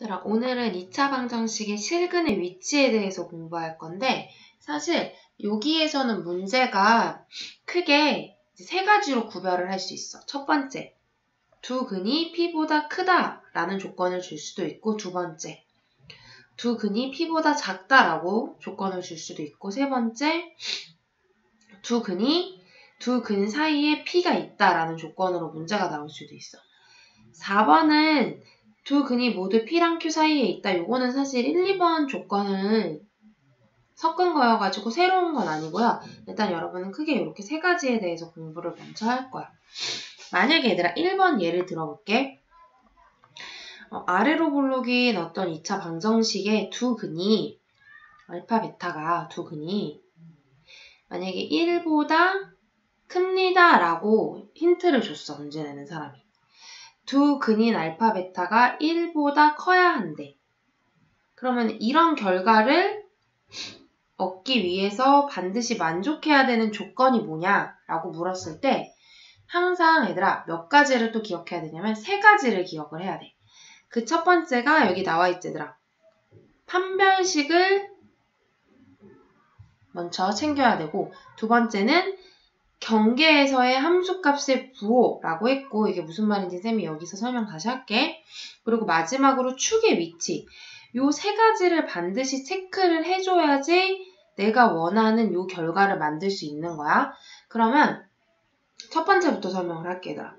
얘들아, 오늘은 2차 방정식의 실근의 위치에 대해서 공부할 건데, 사실 여기에서는 문제가 크게 세 가지로 구별을 할 수 있어. 첫 번째, 두 근이 P보다 크다라는 조건을 줄 수도 있고, 두 번째, 두 근이 P보다 작다라고 조건을 줄 수도 있고, 세 번째, 두 근 사이에 P가 있다라는 조건으로 문제가 나올 수도 있어. 4번은 두 근이 모두 P랑 Q 사이에 있다. 요거는 사실 1, 2번 조건을 섞은 거여가지고 새로운 건 아니고요. 일단 여러분은 크게 이렇게 세 가지에 대해서 공부를 먼저 할 거야. 만약에 얘들아 1번 예를 들어볼게. 아래로 볼록인 어떤 2차 방정식의 두 근이 알파, 베타가 두 근이 만약에 1보다 큽니다 라고 힌트를 줬어. 문제 내는 사람이. 두 근인 알파, 베타가 1보다 커야 한대. 그러면 이런 결과를 얻기 위해서 반드시 만족해야 되는 조건이 뭐냐라고 물었을 때 항상 얘들아 몇 가지를 또 기억해야 되냐면 세 가지를 기억을 해야 돼. 그 첫 번째가 여기 나와 있지 얘들아. 판별식을 먼저 챙겨야 되고, 두 번째는 경계에서의 함수값의 부호라고 했고, 이게 무슨 말인지 쌤이 여기서 설명 다시 할게. 그리고 마지막으로 축의 위치. 요 세 가지를 반드시 체크를 해줘야지 내가 원하는 요 결과를 만들 수 있는 거야. 그러면 첫 번째부터 설명을 할게, 얘들아.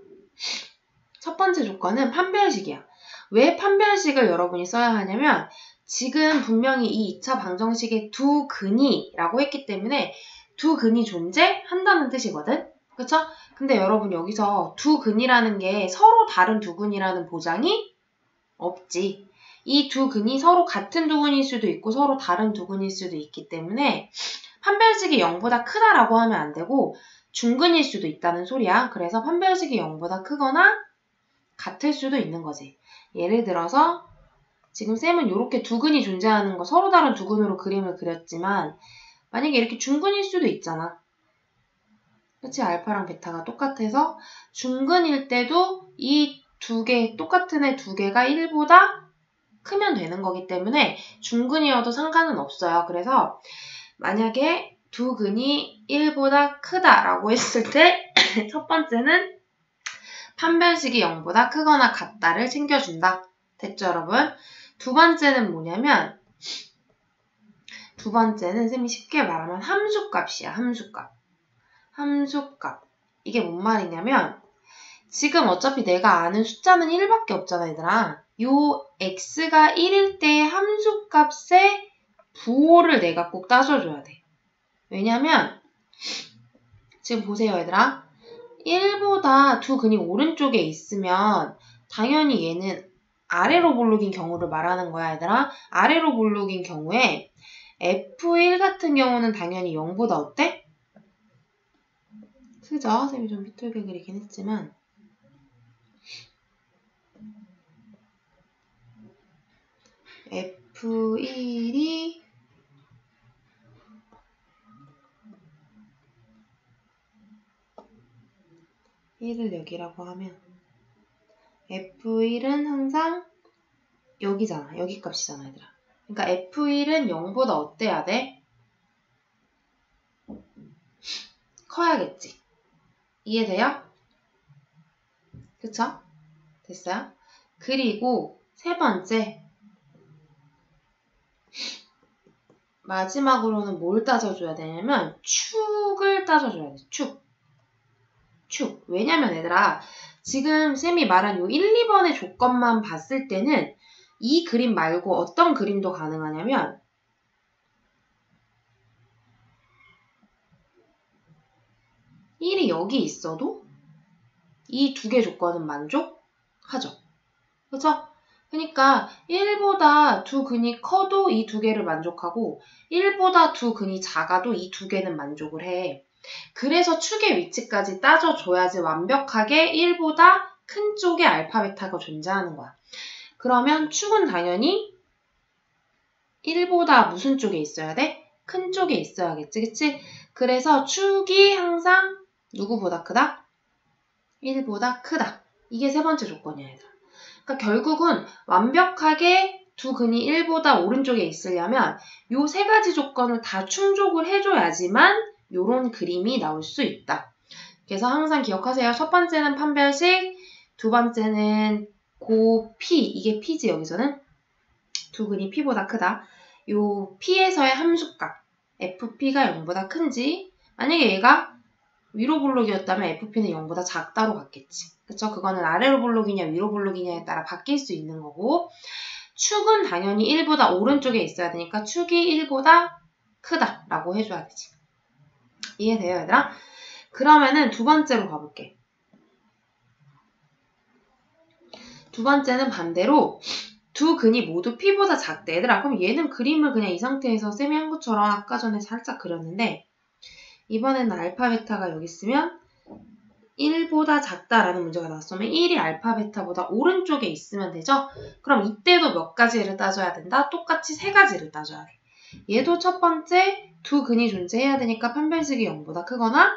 첫 번째 조건은 판별식이야. 왜 판별식을 여러분이 써야 하냐면 지금 분명히 이 2차 방정식의 두 근이라고 했기 때문에 두 근이 존재한다는 뜻이거든? 그쵸? 근데 여러분 여기서 두 근이라는 게 서로 다른 두 근이라는 보장이 없지. 이 두 근이 서로 같은 두 근일 수도 있고 서로 다른 두 근일 수도 있기 때문에 판별식이 0보다 크다라고 하면 안 되고 중근일 수도 있다는 소리야. 그래서 판별식이 0보다 크거나 같을 수도 있는 거지. 예를 들어서 지금 쌤은 이렇게 두 근이 존재하는 거 서로 다른 두 근으로 그림을 그렸지만 만약에 이렇게 중근일 수도 있잖아. 그치? 알파랑 베타가 똑같아서 중근일 때도 이 두 개, 똑같은 애 두 개가 1보다 크면 되는 거기 때문에 중근이어도 상관은 없어요. 그래서 만약에 두 근이 1보다 크다라고 했을 때 첫 번째는 판별식이 0보다 크거나 같다를 챙겨준다. 됐죠, 여러분? 두 번째는 뭐냐면 두 번째는 쌤이 쉽게 말하면 함수값이야. 함수값. 이게 뭔 말이냐면 지금 어차피 내가 아는 숫자는 1밖에 없잖아, 얘들아. 요 x가 1일 때의 함수값의 부호를 내가 꼭 따져줘야 돼. 왜냐면 지금 보세요, 얘들아. 1보다 두 근이 오른쪽에 있으면 당연히 얘는 아래로 볼록인 경우를 말하는 거야, 얘들아. 아래로 볼록인 경우에 F1 같은 경우는 당연히 0보다 어때? 크죠? 쌤이 좀 비뚤게 그리긴 했지만 F1이 1을 여기라고 하면 F1은 항상 여기잖아. 여기 값이잖아, 얘들아. 그러니까 F1은 0보다 어때야 돼? 커야겠지. 이해돼요? 그쵸? 됐어요? 그리고 세 번째 마지막으로는 뭘 따져줘야 되냐면 축을 따져줘야 돼. 축. 왜냐면 얘들아 지금 쌤이 말한 요 1, 2번의 조건만 봤을 때는 이 그림 말고 어떤 그림도 가능하냐면 (1이) 여기 있어도 이 두 개 조건은 만족하죠. 그쵸? 그러니까 1보다 두 근이 커도 이 두 개를 만족하고 1보다 두 근이 작아도 이 두 개는 만족을 해. 그래서 축의 위치까지 따져줘야지 완벽하게 1보다 큰 쪽에 알파, 베타가 존재하는 거야. 그러면 축은 당연히 1보다 무슨 쪽에 있어야 돼? 큰 쪽에 있어야겠지, 그치? 그래서 축이 항상 누구보다 크다? 1보다 크다. 이게 세 번째 조건이야, 얘들아. 그러니까 결국은 완벽하게 두 근이 1보다 오른쪽에 있으려면 요 세 가지 조건을 다 충족을 해줘야지만 요런 그림이 나올 수 있다. 그래서 항상 기억하세요. 첫 번째는 판별식, 두 번째는 고 P, 이게 P지 여기서는. 두 근이 P보다 크다. 요 P에서의 함수값, FP가 0보다 큰지, 만약에 얘가 위로 볼록이었다면 FP는 0보다 작다로 갔겠지. 그쵸? 그거는 아래로 볼록이냐 위로 볼록이냐에 따라 바뀔 수 있는 거고, 축은 당연히 1보다 오른쪽에 있어야 되니까 축이 1보다 크다라고 해줘야 되지. 이해돼요, 얘들아? 그러면은 두 번째로 가볼게. 두 번째는 반대로 두 근이 모두 P보다 작대. 얘들아, 그럼 얘는 그림을 그냥 이 상태에서 쌤이 한 것처럼 아까 전에 살짝 그렸는데, 이번에는 알파, 베타가 여기 있으면 1보다 작다라는 문제가 나왔으면 1이 알파, 베타보다 오른쪽에 있으면 되죠? 그럼 이때도 몇 가지를 따져야 된다? 똑같이 세 가지를 따져야 돼. 얘도 첫 번째 두 근이 존재해야 되니까 판별식이 0보다 크거나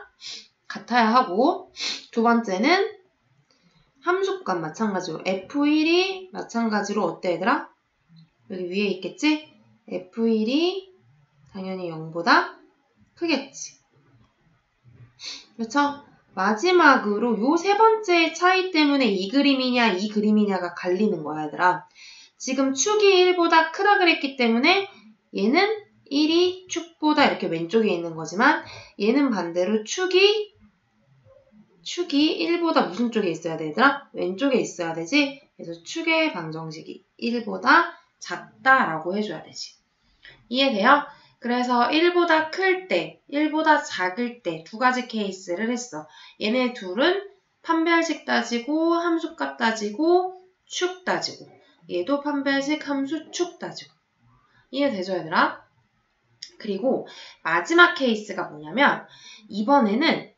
같아야 하고, 두 번째는 함수값 마찬가지로 F1이 마찬가지로 어때 얘들아? 여기 위에 있겠지? F1이 당연히 0보다 크겠지. 그렇죠? 마지막으로 요 세 번째 차이 때문에 이 그림이냐 이 그림이냐가 갈리는 거야 얘들아. 지금 축이 1보다 크다 그랬기 때문에 얘는 1이 축보다 이렇게 왼쪽에 있는 거지만 얘는 반대로 축이 1보다 무슨 쪽에 있어야 돼 얘들아? 왼쪽에 있어야 되지? 그래서 축의 방정식이 1보다 작다라고 해줘야 되지. 이해돼요? 그래서 1보다 클 때, 1보다 작을 때 두 가지 케이스를 했어. 얘네 둘은 판별식 따지고 함수값 따지고 축 따지고, 얘도 판별식 함수 축 따지고. 이해되죠 얘들아? 그리고 마지막 케이스가 뭐냐면 이번에는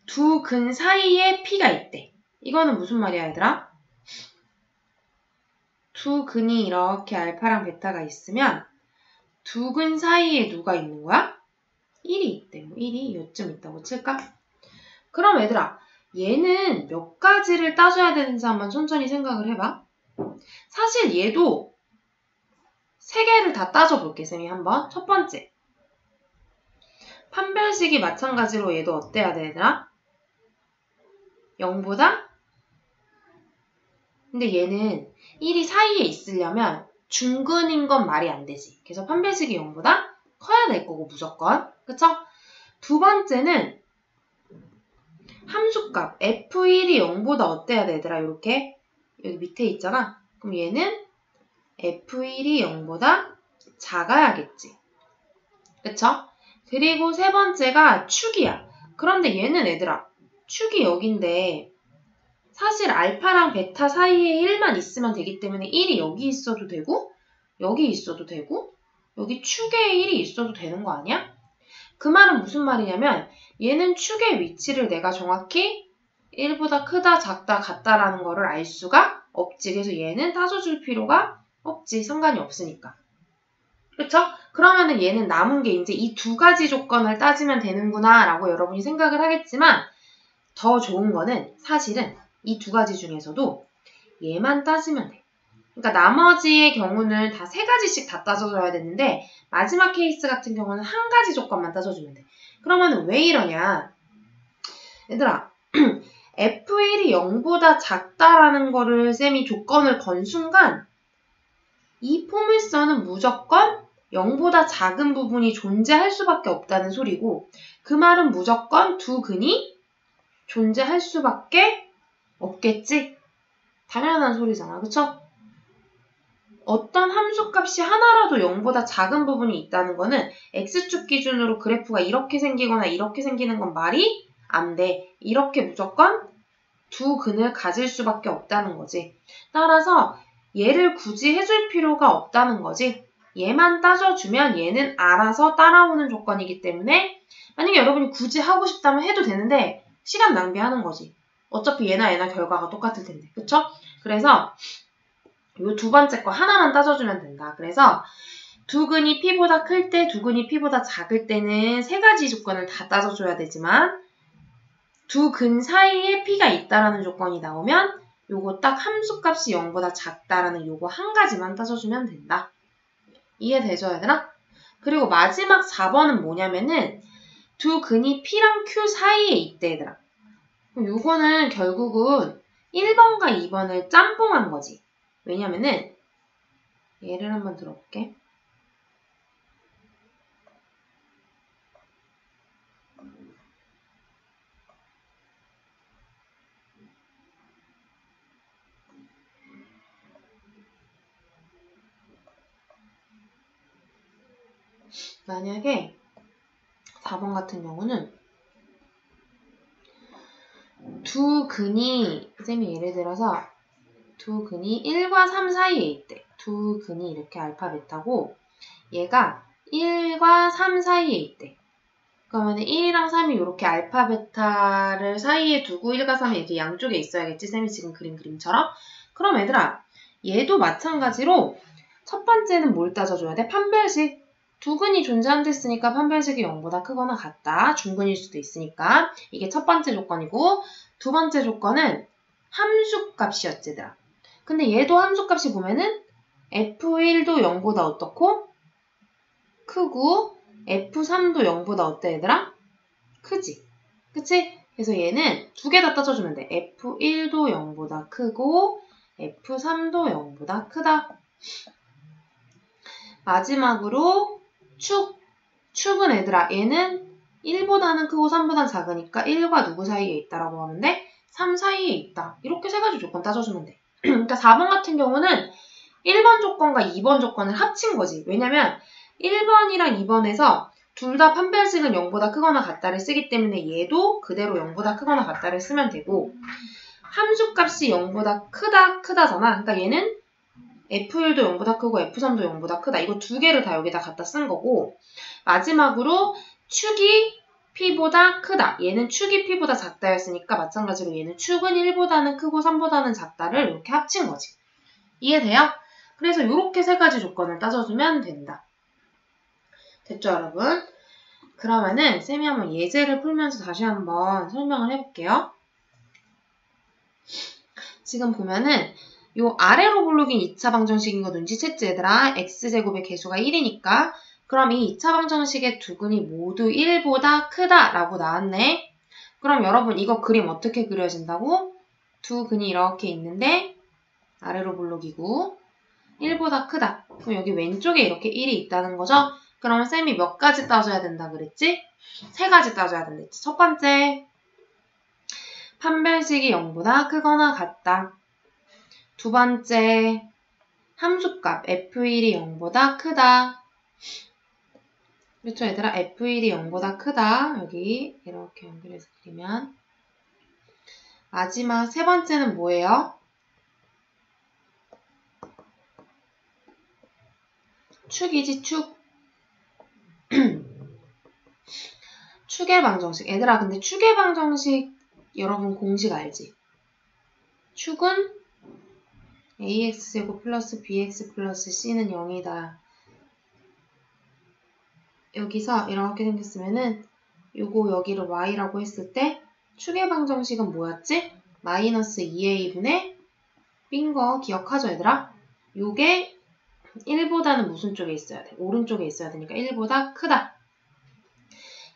두 근 사이에 P가 있대. 이거는 무슨 말이야 얘들아? 두 근이 이렇게 알파랑 베타가 있으면 두 근 사이에 누가 있는 거야? 1이 있대. 뭐 1이 요쯤 있다고 칠까? 그럼 얘들아, 얘는 몇 가지를 따져야 되는지 한번 천천히 생각을 해봐. 사실 얘도 세 개를 다 따져볼게, 쌤이 한번. 첫 번째, 판별식이 마찬가지로 얘도 어때야 돼, 얘들아? 0보다? 근데 얘는 1이 사이에 있으려면 중근인 건 말이 안 되지. 그래서 판별식이 0보다 커야 될 거고 무조건. 그쵸? 두 번째는 함수값 F1이 0보다 어때야 돼, 얘들아? 이렇게 여기 밑에 있잖아. 그럼 얘는 F1이 0보다 작아야겠지. 그쵸? 그리고 세 번째가 축이야. 그런데 얘는 얘들아, 축이 여긴데 사실 알파랑 베타 사이에 1만 있으면 되기 때문에 1이 여기 있어도 되고 여기 있어도 되고 여기 축에 1이 있어도 되는 거 아니야? 그 말은 무슨 말이냐면 얘는 축의 위치를 내가 정확히 1보다 크다, 작다, 같다라는 거를 알 수가 없지. 그래서 얘는 따져줄 필요가 없지. 상관이 없으니까. 그쵸? 그러면은 얘는 남은 게 이제 이 두 가지 조건을 따지면 되는구나 라고 여러분이 생각을 하겠지만 더 좋은 거는 사실은 이 두 가지 중에서도 얘만 따지면 돼. 그러니까 나머지의 경우는 다 세 가지씩 다 따져줘야 되는데 마지막 케이스 같은 경우는 한 가지 조건만 따져주면 돼. 그러면 왜 이러냐? 얘들아, F1이 0보다 작다라는 거를 쌤이 조건을 건 순간 이 포물선은 무조건 0보다 작은 부분이 존재할 수밖에 없다는 소리고 그 말은 무조건 두 근이 존재할 수밖에 없겠지? 당연한 소리잖아. 그쵸? 어떤 함수값이 하나라도 0보다 작은 부분이 있다는 거는 X축 기준으로 그래프가 이렇게 생기거나 이렇게 생기는 건 말이 안 돼. 이렇게 무조건 두 근을 가질 수밖에 없다는 거지. 따라서 얘를 굳이 해줄 필요가 없다는 거지. 얘만 따져주면 얘는 알아서 따라오는 조건이기 때문에 만약에 여러분이 굳이 하고 싶다면 해도 되는데 시간 낭비하는 거지. 어차피 얘나 결과가 똑같을 텐데. 그쵸? 그래서 요 두 번째 거 하나만 따져주면 된다. 그래서 두 근이 P보다 클 때, 두 근이 P보다 작을 때는 세 가지 조건을 다 따져줘야 되지만 두 근 사이에 P가 있다라는 조건이 나오면 요거 딱 함수값이 0보다 작다라는 요거 한 가지만 따져주면 된다. 이해되죠, 얘들아? 그리고 마지막 4번은 뭐냐면은 두 근이 P랑 Q 사이에 있대, 얘들아. 그럼 요거는 결국은 1번과 2번을 짬뽕한 거지. 왜냐면은 예를 한번 들어볼게. 만약에 4번 같은 경우는 두 근이, 쌤이 예를 들어서 두 근이 1과 3 사이에 있대. 두 근이 이렇게 알파 베타고 얘가 1과 3 사이에 있대. 그러면 1이랑 3이 이렇게 알파 베타를 사이에 두고 1과 3이 이렇게 양쪽에 있어야겠지? 쌤이 지금 그림처럼. 그럼 얘들아, 얘도 마찬가지로 첫 번째는 뭘 따져줘야 돼? 판별식. 두 근이 존재한댔으니까 판별식이 0보다 크거나 같다. 중근일 수도 있으니까. 이게 첫 번째 조건이고 두 번째 조건은 함수값이었지, 얘들아. 근데 얘도 함수값이 보면은 F1도 0보다 어떻고? 크고 F3도 0보다 어때, 얘들아? 크지? 그치? 그래서 얘는 두 개 다 따져주면 돼. F1도 0보다 크고 F3도 0보다 크다. 마지막으로 축은 얘들아, 얘는 1보다는 크고 3보다는 작으니까 1과 누구 사이에 있다라고 하는데 3 사이에 있다. 이렇게 세 가지 조건 따져주면 돼. 그러니까 4번 같은 경우는 1번 조건과 2번 조건을 합친 거지. 왜냐면 1번이랑 2번에서 둘 다 판별식은 0보다 크거나 같다를 쓰기 때문에 얘도 그대로 0보다 크거나 같다를 쓰면 되고 함수값이 0보다 크다잖아. 그러니까 얘는 F1도 0보다 크고 F3도 0보다 크다. 이거 두 개를 다 여기다 갖다 쓴 거고 마지막으로 축이 P보다 크다. 얘는 축이 P보다 작다였으니까 마찬가지로 얘는 축은 1보다는 크고 3보다는 작다를 이렇게 합친 거지. 이해돼요? 그래서 이렇게 세 가지 조건을 따져주면 된다. 됐죠, 여러분? 그러면은 쌤이 한번 예제를 풀면서 다시 한번 설명을 해볼게요. 지금 보면은 요 아래로 블록인 2차 방정식인 거 눈치챘지, 얘들아? x제곱의 개수가 1이니까 그럼 이 2차 방정식의 두 근이 모두 1보다 크다라고 나왔네. 그럼 여러분 이거 그림 어떻게 그려진다고? 두 근이 이렇게 있는데 아래로 블록이고 1보다 크다. 그럼 여기 왼쪽에 이렇게 1이 있다는 거죠? 그러면 쌤이 몇 가지 따져야 된다 그랬지? 세 가지 따져야 된다 했지. 첫 번째, 판별식이 0보다 크거나 같다. 두 번째, 함수값 F1이 0보다 크다. 그렇죠, 얘들아? F1이 0보다 크다. 여기 이렇게 연결해서 그리면. 마지막 세 번째는 뭐예요? 축이지, 축. 축의 방정식. 얘들아, 근데 축의 방정식 여러분 공식 알지? 축은 ax제곱 플러스 bx 플러스 c는 0이다. 여기서 이렇게 생겼으면은 요거 여기를 y라고 했을 때 축의 방정식은 뭐였지? 마이너스 2a분의 b인 거 기억하죠, 얘들아? 요게 1보다는 무슨 쪽에 있어야 돼? 오른쪽에 있어야 되니까 1보다 크다.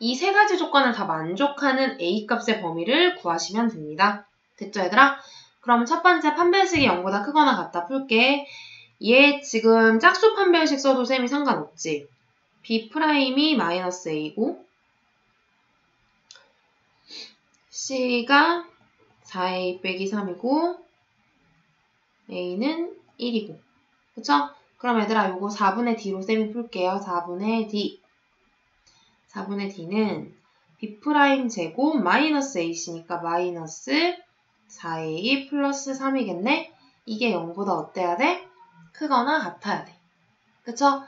이 세 가지 조건을 다 만족하는 a값의 범위를 구하시면 됩니다. 됐죠, 얘들아? 그럼 첫 번째 판별식이 0보다 크거나 같다 풀게. 얘 지금 짝수 판별식 써도 쌤이 상관없지. B'이 마이너스 A고 C가 4A 빼기 3이고 A는 1이고 그쵸? 그럼 얘들아 요거 4분의 D로 쌤이 풀게요. 4분의 D 4분의 D는 B' 제곱 마이너스 A씨니까 마이너스 4A 플러스 3이겠네? 이게 0보다 어때야 돼? 크거나 같아야 돼. 그쵸?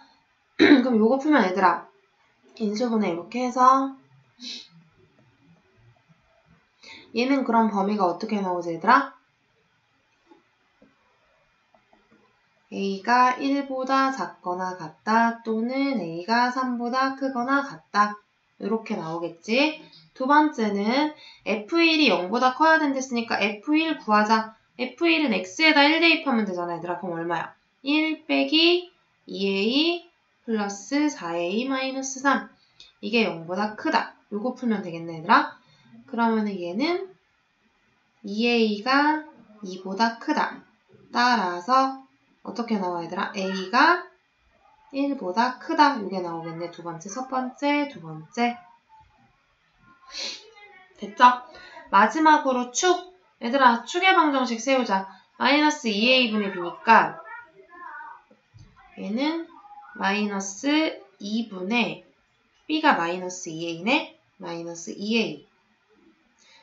그럼 요거 풀면 얘들아 인수분해 이렇게 해서 얘는 그럼 범위가 어떻게 나오지, 얘들아? A가 1보다 작거나 같다 또는 A가 3보다 크거나 같다. 이렇게 나오겠지? 두 번째는 F1이 0보다 커야 된댔으니까 F1 구하자. F1은 X에다 1 대입하면 되잖아, 얘들아. 그럼 얼마야? 1 빼기 2A 플러스 4A 마이너스 3. 이게 0보다 크다. 요거 풀면 되겠네, 얘들아. 그러면은 얘는 2A가 2보다 크다. 따라서 어떻게 나와, 얘들아? A가 1보다 크다. 이게 나오겠네. 두 번째, 첫 번째, 두 번째. 됐죠? 마지막으로 축. 얘들아, 축의 방정식 세우자. 마이너스 2A분의 B니까 얘는 마이너스 2분의 B가 마이너스 2A네. 마이너스 2A.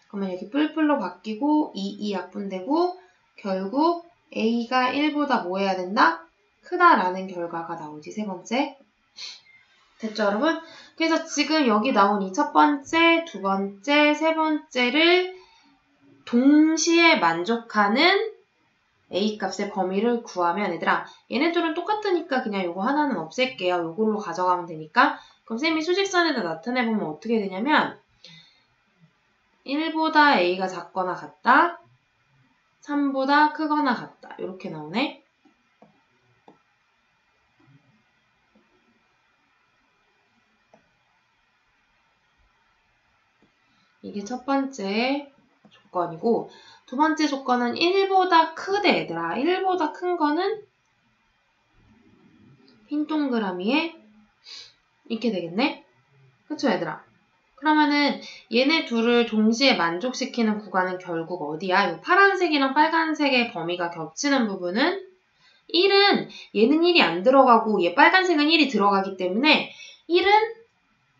그러면 여기 뿔뿔로 바뀌고 2 약분되고 결국 A가 1보다 뭐 해야 된다? 크다라는 결과가 나오지, 세 번째. 됐죠, 여러분? 그래서 지금 여기 나온 이 첫 번째, 두 번째, 세 번째를 동시에 만족하는 A 값의 범위를 구하면, 얘들아, 얘네들은 똑같으니까 그냥 요거 하나는 없앨게요. 요걸로 가져가면 되니까. 그럼 쌤이 수직선에다 나타내보면 어떻게 되냐면 1보다 A가 작거나 같다, 3보다 크거나 같다. 이렇게 나오네. 이게 첫 번째 조건이고, 두 번째 조건은 1보다 크대, 얘들아. 1보다 큰 거는 흰 동그라미에 이렇게 되겠네? 그쵸, 얘들아? 그러면은 얘네 둘을 동시에 만족시키는 구간은 결국 어디야? 이 파란색이랑 빨간색의 범위가 겹치는 부분은 1은 얘는 1이 안 들어가고 얘 빨간색은 1이 들어가기 때문에 1은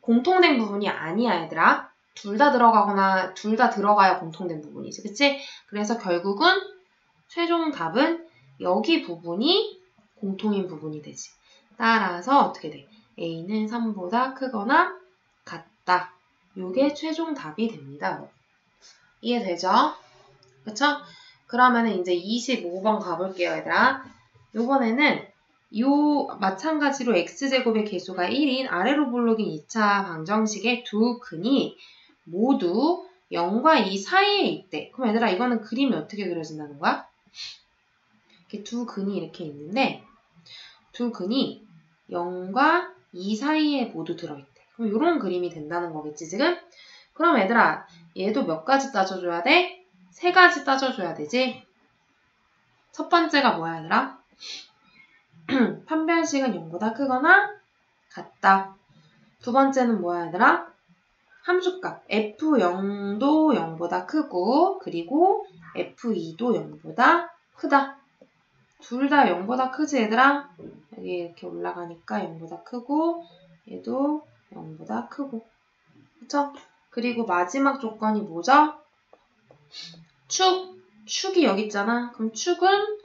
공통된 부분이 아니야, 얘들아. 둘 다 들어가거나 둘 다 들어가야 공통된 부분이지, 그치? 그래서 결국은 최종 답은 여기 부분이 공통인 부분이 되지. 따라서 어떻게 돼? A는 3보다 크거나 같다. 요게 최종 답이 됩니다. 이해되죠? 그쵸? 그러면은 이제 25번 가볼게요, 얘들아. 요번에는 요 마찬가지로 x제곱의 개수가 1인 아래로 볼록인 2차 방정식의 두 근이 모두 0과 2 사이에 있대. 그럼 얘들아, 이거는 그림이 어떻게 그려진다는 거야? 이렇게 두 근이 이렇게 있는데 두 근이 0과 2 사이에 모두 들어있대. 그럼 이런 그림이 된다는 거겠지, 지금? 그럼 얘들아, 얘도 몇 가지 따져줘야 돼? 세 가지 따져줘야 되지? 첫 번째가 뭐야, 얘들아? 판별식은 0보다 크거나 같다. 두 번째는 뭐야, 얘들아? 함수값 F0도 0보다 크고 그리고 F2도 0보다 크다. 둘 다 0보다 크지, 얘들아? 여기 이렇게 올라가니까 0보다 크고 얘도 0보다 크고. 그쵸? 그리고 마지막 조건이 뭐죠? 축이 여기 있잖아. 그럼 축은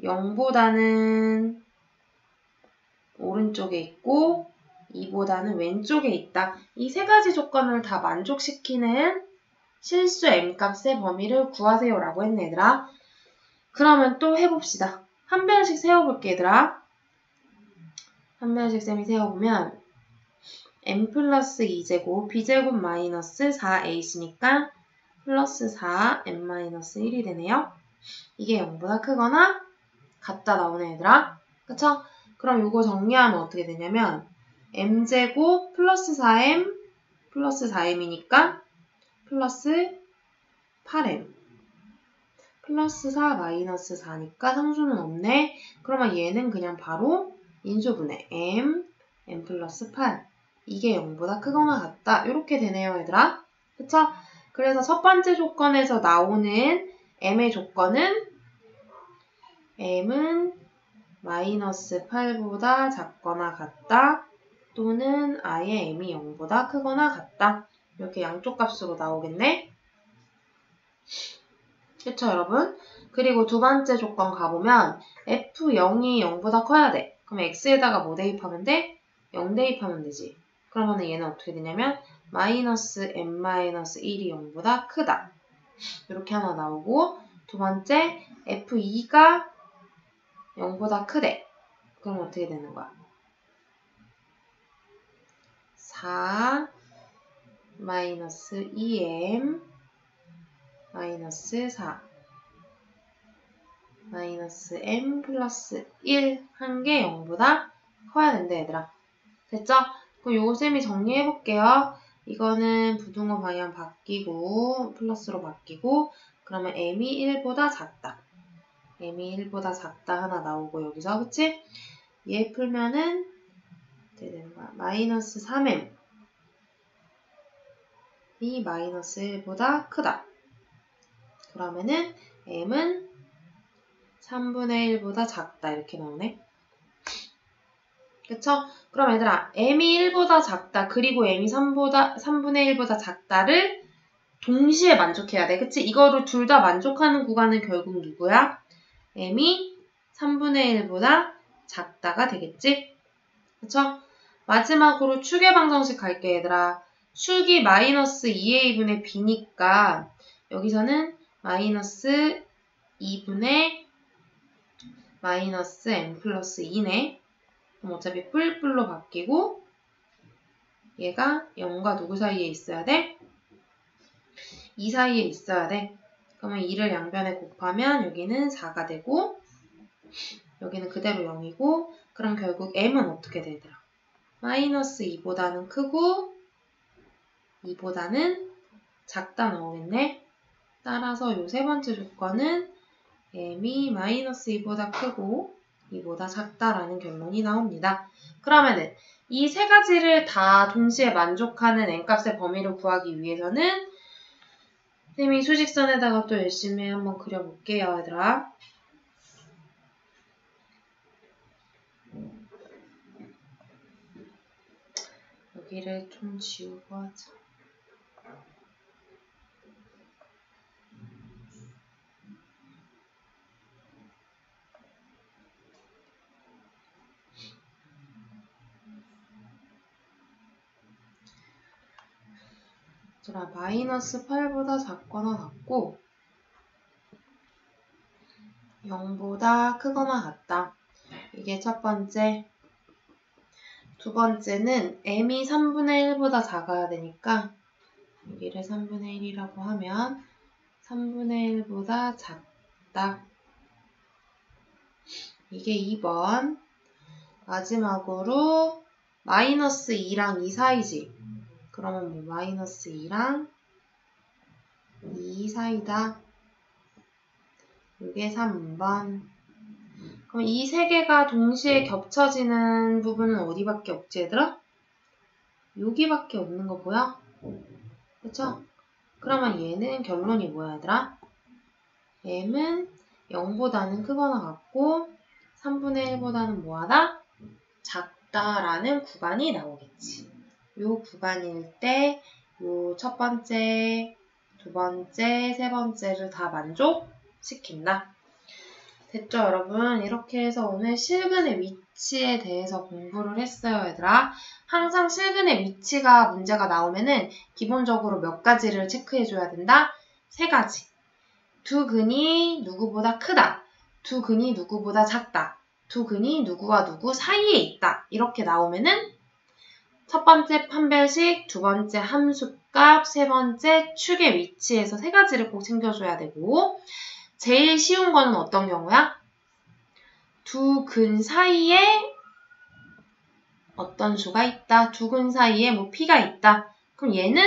0보다는 오른쪽에 있고 2보다는 왼쪽에 있다. 이 세 가지 조건을 다 만족시키는 실수 m값의 범위를 구하세요 라고 했네, 얘들아. 그러면 또 해봅시다. 한 변씩 세워볼게, 얘들아. 한 변씩 쌤이 세워보면 m 플러스 2제곱 b제곱 마이너스 4ac니까 플러스 4 m 마이너스 1이 되네요. 이게 0보다 크거나 같다 나오네, 얘들아. 그쵸? 그럼 이거 정리하면 어떻게 되냐면 m제곱 플러스 4m 플러스 4m이니까 플러스 8m 플러스 4 마이너스 4니까 상수는 없네. 그러면 얘는 그냥 바로 인수분해 m 플러스 8 이게 0보다 크거나 같다. 이렇게 되네요, 얘들아. 그쵸? 그래서 첫 번째 조건에서 나오는 m의 조건은 m은 마이너스 8보다 작거나 같다. 또는 아예 m이 0보다 크거나 같다. 이렇게 양쪽 값으로 나오겠네. 그쵸, 여러분? 그리고 두 번째 조건 가보면 f0이 0보다 커야 돼. 그럼 x에다가 뭐 대입하면 돼? 0 대입하면 되지. 그러면 얘는 어떻게 되냐면 마이너스 m-1이 0보다 크다. 이렇게 하나 나오고 두 번째 f2가 0보다 크대. 그럼 어떻게 되는 거야? 4 마이너스 2m 마이너스 4 마이너스 m 플러스 1 한 게 0보다 커야 된다, 얘들아. 됐죠? 그럼 요거 쌤이 정리해볼게요. 이거는 부등호 방향 바뀌고 플러스로 바뀌고 그러면 m이 1보다 작다. m이 1보다 작다 하나 나오고 여기서 그치? 얘 풀면은 어떻게 되는 거야? 마이너스 3m 이 마이너스 1보다 크다. 그러면은 m은 3분의 1보다 작다 이렇게 나오네. 그쵸? 그럼 얘들아 m이 1보다 작다 그리고 m이 3분의 1보다 작다를 동시에 만족해야 돼. 그치? 이거를 둘 다 만족하는 구간은 결국 누구야? m이 3분의 1보다 작다가 되겠지? 그쵸? 마지막으로 축의 방정식 갈게 얘들아. 축이 마이너스 2a분의 b니까 여기서는 마이너스 2분의 마이너스 m 플러스 2네. 그럼 어차피 뿔뿔로 바뀌고 얘가 0과 누구 사이에 있어야 돼? 2 사이에 있어야 돼. 그러면 2를 양변에 곱하면 여기는 4가 되고 여기는 그대로 0이고 그럼 결국 m은 어떻게 되더라? 마이너스 2보다는 크고 2보다는 작다 나오겠네. 따라서 요 세 번째 조건은 m이 마이너스 2보다 크고 2보다 작다라는 결론이 나옵니다. 그러면은 이 세 가지를 다 동시에 만족하는 n값의 범위를 구하기 위해서는 쌤이 수직선에다가 또 열심히 한번 그려볼게요, 얘들아. 여기를 좀 지우고 하자. 얘들아, 마이너스 8보다 작거나 같고 0보다 크거나 같다. 이게 첫 번째. 두 번째는 m이 3분의 1보다 작아야 되니까 여기를 3분의 1이라고 하면 3분의 1보다 작다. 이게 2번. 마지막으로 마이너스 2랑 2 사이지. 그러면 뭐 마이너스 2랑 2 사이다. 이게 3번. 그럼 이 세 개가 동시에 겹쳐지는 부분은 어디밖에 없지 얘들아? 여기밖에 없는 거 보여? 그쵸? 그러면 얘는 결론이 뭐야 얘들아? m은 0보다는 크거나 같고 3분의 1보다는 뭐하다? 작다라는 구간이 나오겠지. 요 구간일 때 요 첫 번째, 두 번째, 세 번째를 다 만족시킨다. 됐죠, 여러분? 이렇게 해서 오늘 실근의 위치에 대해서 공부를 했어요, 얘들아. 항상 실근의 위치가 문제가 나오면은 기본적으로 몇 가지를 체크해줘야 된다? 3가지. 두 근이 누구보다 크다. 두 근이 누구보다 작다. 두 근이 누구와 누구 사이에 있다. 이렇게 나오면은 첫 번째 판별식, 두 번째 함수값, 세 번째 축의 위치에서 3가지를 꼭 챙겨줘야 되고 제일 쉬운 거는 어떤 경우야? 두 근 사이에 어떤 수가 있다. 두 근 사이에 뭐 p가 있다. 그럼 얘는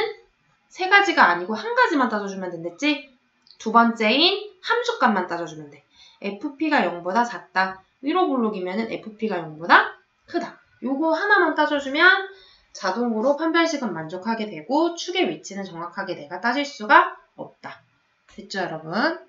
3가지가 아니고 1가지만 따져주면 된댔지? 두 번째인 함수값만 따져주면 돼. fp가 0보다 작다. 위로 볼록이면 fp가 0보다 크다. 요거 하나만 따져주면 자동으로 판별식은 만족하게 되고 축의 위치는 정확하게 내가 따질 수가 없다. 됐죠, 여러분?